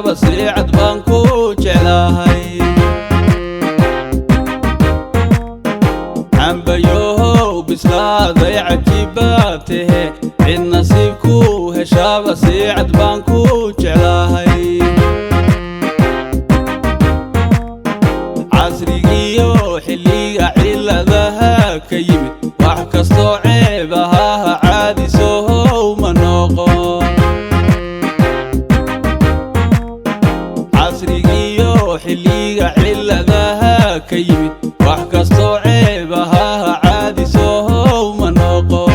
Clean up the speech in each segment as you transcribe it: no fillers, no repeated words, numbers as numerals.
heshaaba siicad baan ku jeclahay cambayohow bislaaday cajibaatahe cid nasiibku heshaaba siicad baan ku jeclahay casrigiyo xilliga ciladaha ka yimid wax kastoo ceeb ahaa caadisohow ma noqon casrigiyo xilliga ciladaha ka yimid wax kastoo ceeb ahaa caadisohow ma noqon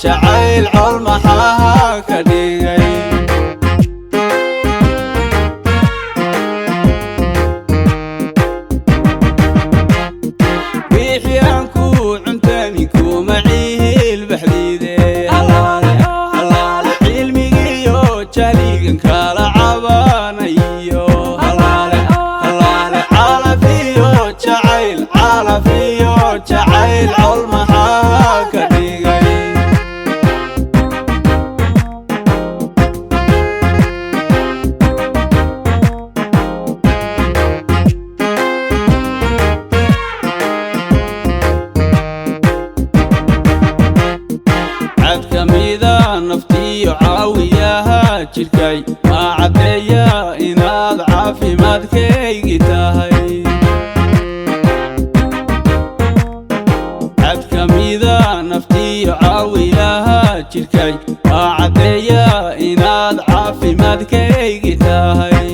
jacayl col maxaa ka dhigay wixii aan ku cuntami kuma ciil baxdiide cilmigiyo jahligan kala cabanayo calafiyo jacayl col maxaa ka dhigay kamida naftiyo caawiyaha jirkay ma caddeeya inaad caafimaadkaygi tahay cad kamida naftiyo caawiyaha jirkay ma caddeeya inaad caafimaadkaygi tahay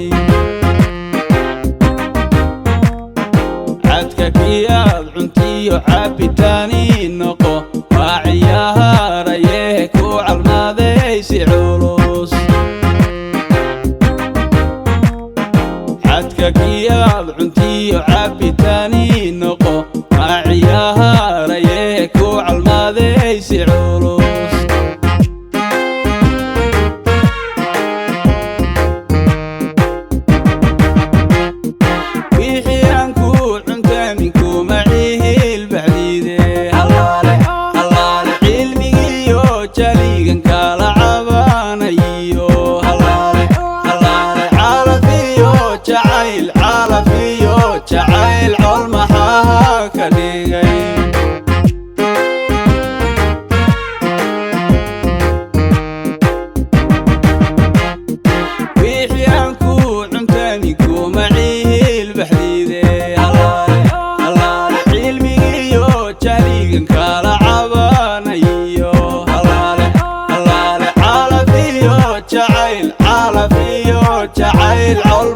cadka kiyaad cuntiyo caabitaani noqo ciyaaraye ku calmaadaysi culus cadka kiyaad cuntiyo caabitaani noqo ciyaaraye ku calmaadaysi culus wixii aan ku cuntami kuma ciil baxdiide jaligan kala cabanayo calafiyo jacayl col maxaa ka dhigay wixii aan ku cuntami kuma ciil baxdiide cilmigiyo jahligan kala cabanayo jacayl col